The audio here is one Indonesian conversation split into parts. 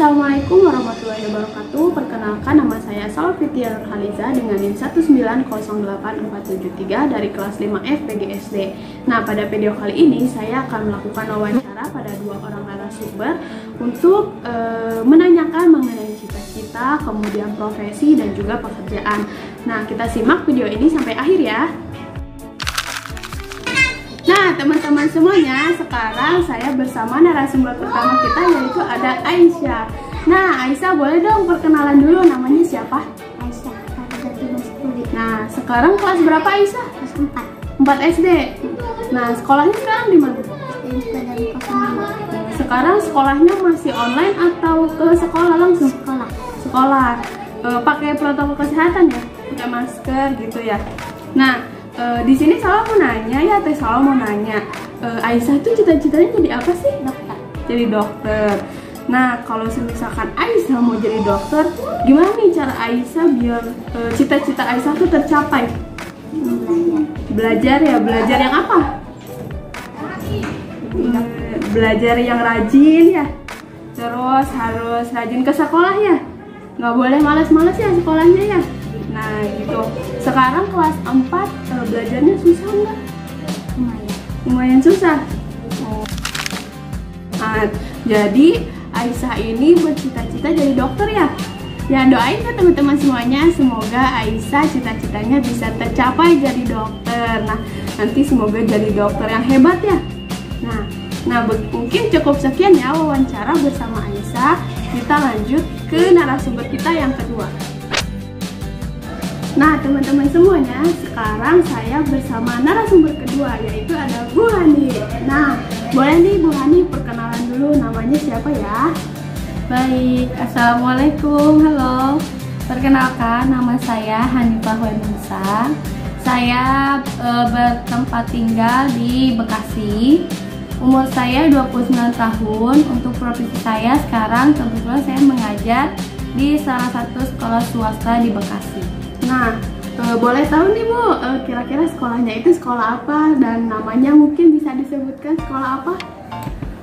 Assalamualaikum warahmatullahi wabarakatuh. Perkenalkan, nama saya Salfitia Nurhaliza dengan NIM 1908473 dari kelas 5F PGSD. Nah, pada video kali ini saya akan melakukan wawancara pada dua orang narasumber untuk menanyakan mengenai cita-cita, kemudian profesi, dan juga pekerjaan. Nah, kita simak video ini sampai akhir ya. Nah, teman-teman semuanya, sekarang saya bersama narasumber pertama kita, yaitu ada Aisyah. Nah, Aisyah boleh dong perkenalan dulu, namanya siapa? Aisyah, Nah, sekarang kelas berapa Aisyah? kelas 4 SD. Nah, sekolahnya sekarang di mana? Sekarang sekolahnya masih online atau ke sekolah langsung? Sekolah. Pakai protokol kesehatan ya? Pakai masker gitu ya. Nah, di sini Salwa mau nanya ya, Teh Salwa mau nanya, Aisyah itu cita-citanya jadi apa sih? Dokter. Jadi dokter. Nah, kalau misalkan Aisyah mau jadi dokter, gimana nih cara Aisyah biar cita-cita Aisyah tuh tercapai? Belajar ya, belajar yang apa? Belajar yang rajin ya. Terus harus rajin ke sekolah ya. Nggak boleh malas-malas ya sekolahnya ya. Nah gitu. Sekarang kelas 4 belajarnya susah nggak? Lumayan susah. Nah, jadi Aisyah ini bercita-cita jadi dokter ya. Ya, doain ya teman-teman semuanya, semoga Aisyah cita-citanya bisa tercapai jadi dokter. Nah, nanti semoga jadi dokter yang hebat ya. Nah, mungkin cukup sekian ya wawancara bersama Aisyah. Kita lanjut ke narasumber kita yang kedua. Nah, teman-teman semuanya, sekarang saya bersama narasumber kedua, yaitu ada Bu Hani. Nah, boleh nih Bu Hani perkenalan dulu, namanya siapa ya? Baik, Assalamualaikum, halo. Perkenalkan, nama saya Hanifah Wenunsa. Saya bertempat tinggal di Bekasi. Umur saya 29 tahun. Untuk profesi saya sekarang kebetulan saya mengajar di salah satu sekolah swasta di Bekasi. Nah, boleh tahu nih Bu, kira-kira sekolahnya itu sekolah apa dan namanya mungkin bisa disebutkan sekolah apa?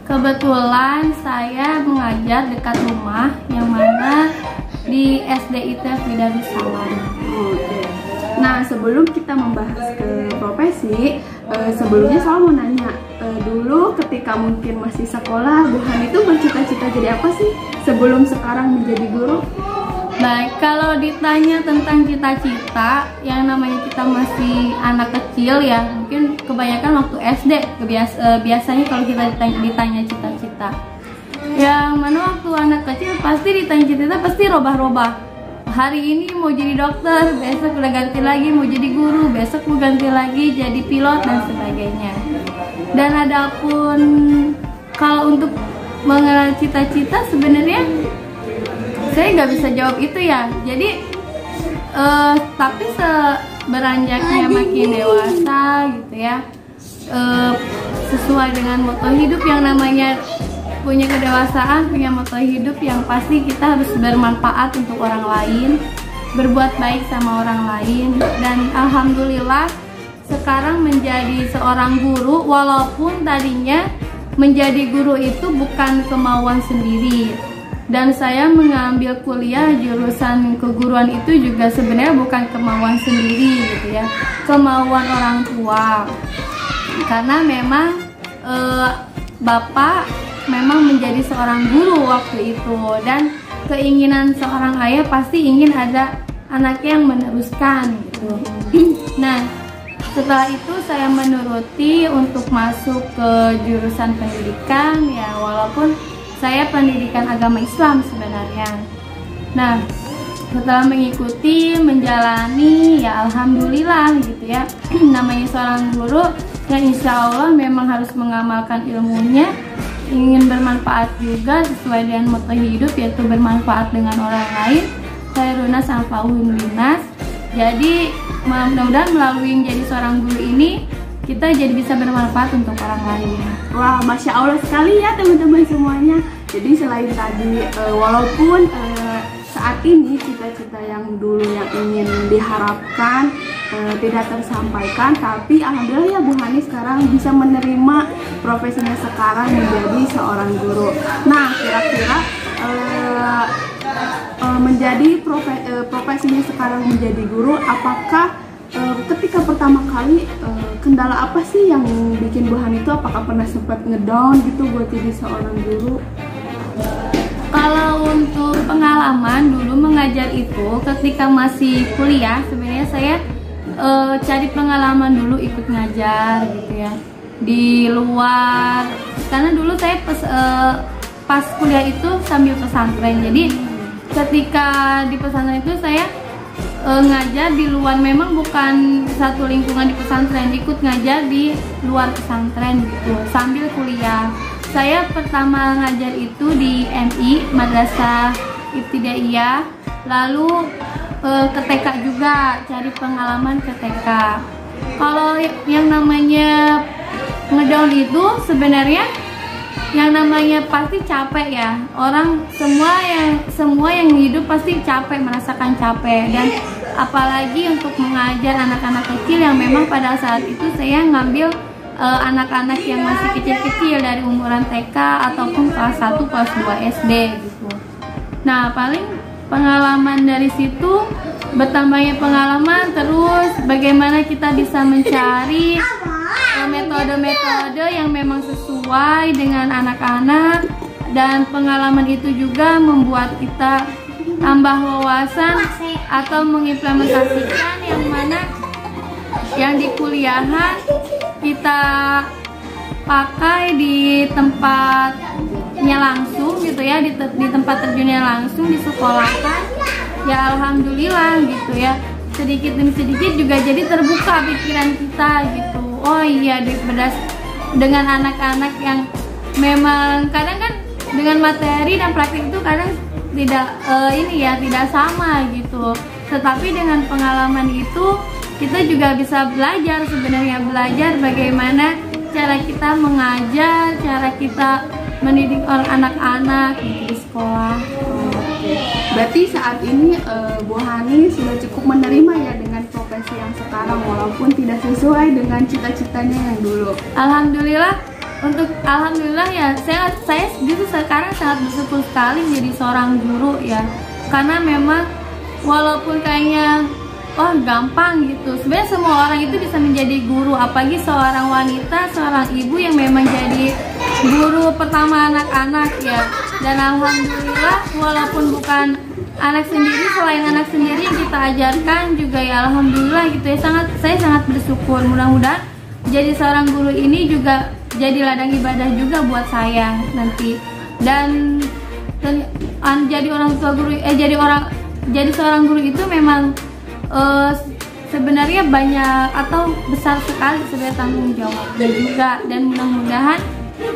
Kebetulan saya mengajar dekat rumah, yang mana di SD ITF Darussalam. Oke. Nah, sebelum kita membahas ke profesi, sebelumnya saya mau nanya, dulu ketika mungkin masih sekolah, Bu Hani itu bercita-cita jadi apa sih sebelum sekarang menjadi guru? Baik, kalau ditanya tentang cita-cita, yang namanya kita masih anak kecil ya, mungkin kebanyakan waktu SD biasanya kalau kita ditanya cita-cita, yang mana waktu anak kecil pasti ditanya cita-cita pasti robah-robah. Hari ini mau jadi dokter, besok udah ganti lagi mau jadi guru, besok mau ganti lagi jadi pilot dan sebagainya. Dan adapun kalau untuk mengenal cita-cita sebenarnya saya nggak bisa jawab itu ya. Jadi tapi beranjaknya makin dewasa gitu ya, sesuai dengan moto hidup yang namanya punya kedewasaan, punya moto hidup yang pasti kita harus bermanfaat untuk orang lain, berbuat baik sama orang lain. Dan alhamdulillah sekarang menjadi seorang guru, walaupun tadinya menjadi guru itu bukan kemauan sendiri. Dan saya mengambil kuliah jurusan keguruan itu juga sebenarnya bukan kemauan sendiri gitu ya, kemauan orang tua. Karena memang bapak memang menjadi seorang guru waktu itu, dan keinginan seorang ayah pasti ingin ada anaknya yang meneruskan gitu. Nah, setelah itu saya menuruti untuk masuk ke jurusan pendidikan ya, walaupun saya pendidikan agama Islam sebenarnya. Nah, setelah mengikuti, menjalani, ya alhamdulillah gitu ya. Namanya seorang guru yang insya Allah memang harus mengamalkan ilmunya, ingin bermanfaat juga sesuai dengan moto hidup, yaitu bermanfaat dengan orang lain. Khairunas anfa'uhum linnas. Jadi mudah-mudahan melalui menjadi seorang guru ini kita jadi bisa bermanfaat untuk orang lain. Wah, Masya Allah sekali ya teman-teman semuanya. Jadi selain tadi, walaupun saat ini cita-cita yang dulu yang ingin diharapkan tidak tersampaikan, tapi alhamdulillah ya Bu Hani sekarang bisa menerima profesinya sekarang menjadi seorang guru. Nah, kira-kira menjadi profesinya sekarang menjadi guru, apakah ketika pertama kali kendala apa sih yang bikin Bu Hani itu, apakah pernah sempat ngedown gitu buat jadi seorang guru? Kalau untuk pengalaman dulu mengajar itu ketika masih kuliah, sebenarnya saya cari pengalaman dulu, ikut ngajar gitu ya di luar, karena dulu saya pas kuliah itu sambil pesantren. Jadi ketika di pesantren itu saya ngajar di luar, memang bukan satu lingkungan di pesantren, ikut ngajar di luar pesantren gitu sambil kuliah. Saya pertama ngajar itu di MI, Madrasah Ibtidaiyah, lalu ke TK juga, cari pengalaman ke TK. Kalau yang namanya ngedown itu sebenarnya yang namanya pasti capek ya. Orang semua yang hidup pasti capek, merasakan capek. Dan apalagi untuk mengajar anak-anak kecil yang memang pada saat itu saya ngambil anak-anak yang masih kecil-kecil dari umuran TK ataupun kelas 1, kelas 2 SD gitu. Nah, paling pengalaman dari situ, bertambahnya pengalaman, terus bagaimana kita bisa mencari metode-metode yang memang sesuai dengan anak-anak, dan pengalaman itu juga membuat kita tambah wawasan atau mengimplementasikan yang mana yang di kuliahan kita pakai di tempatnya langsung gitu ya, di tempat terjunnya langsung di sekolahan. Ya alhamdulillah gitu ya, sedikit demi sedikit juga jadi terbuka pikiran kita gitu. Oh iya, dengan anak-anak yang memang kadang kan dengan materi dan praktik itu kadang tidak sama gitu. Tetapi dengan pengalaman itu kita juga bisa belajar, sebenarnya belajar bagaimana cara kita mengajar, cara kita mendidik anak-anak di sekolah. Berarti saat ini Bu Hani sudah cukup menerima ya dengan profesi yang sekarang, walaupun tidak sesuai dengan cita-citanya yang dulu. Alhamdulillah ya, saya justru sekarang sangat bersyukur sekali menjadi seorang guru ya, karena memang walaupun kayaknya gampang gitu, sebenarnya semua orang itu bisa menjadi guru, apalagi seorang wanita, seorang ibu yang memang jadi guru pertama anak-anak ya. Dan alhamdulillah walaupun bukan anak sendiri, selain anak sendiri yang kita ajarkan juga ya alhamdulillah gitu ya, saya sangat bersyukur. Mudah-mudahan jadi seorang guru ini juga jadi ladang ibadah juga buat saya nanti. Dan jadi orang tua guru, jadi seorang guru itu memang sebenarnya banyak atau besar sekali sebenarnya tanggung jawabnya juga, dan mudah-mudahan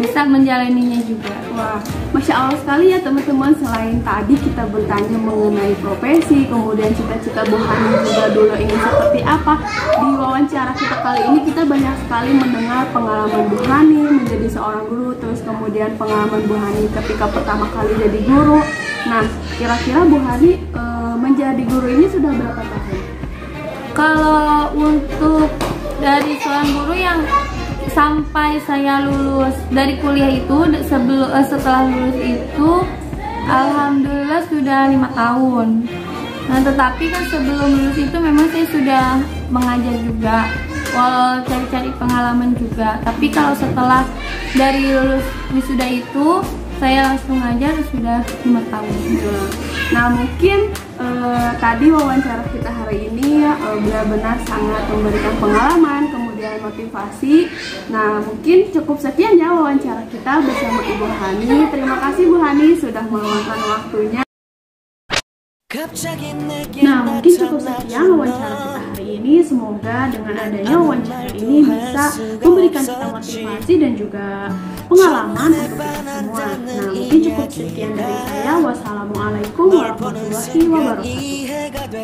bisa menjalaninya juga. Wah, Masya Allah sekali ya teman-teman. Selain tadi kita bertanya mengenai profesi, kemudian cita-cita Bu Hani juga dulu ingin seperti apa, di wawancara kita kali ini kita banyak sekali mendengar pengalaman Bu Hani menjadi seorang guru, terus kemudian pengalaman Bu Hani ketika pertama kali jadi guru. Nah, kira-kira Bu Hani menjadi guru ini sudah berapa tahun? Kalau untuk dari seorang guru yang sampai saya lulus dari kuliah itu, setelah lulus itu alhamdulillah sudah 5 tahun. Nah, tetapi kan sebelum lulus itu memang saya sudah mengajar juga, walau cari-cari pengalaman juga. Tapi kalau setelah dari lulus wisuda itu saya langsung ngajar sudah 5 tahun. Nah, mungkin tadi wawancara kita hari ini benar-benar sangat memberikan pengalaman, kemudian motivasi. Nah, mungkin cukup sekian ya wawancara kita bersama Ibu Hani. Terima kasih Bu Hani sudah meluangkan waktunya. Nah, mungkin cukup sekian wawancara kita hari ini. Semoga dengan adanya wawancara ini bisa memberikan kita motivasi dan juga pengalaman untuk kita semua. Nah, mungkin cukup sekian dari saya. Wassalamualaikum warahmatullahi wabarakatuh.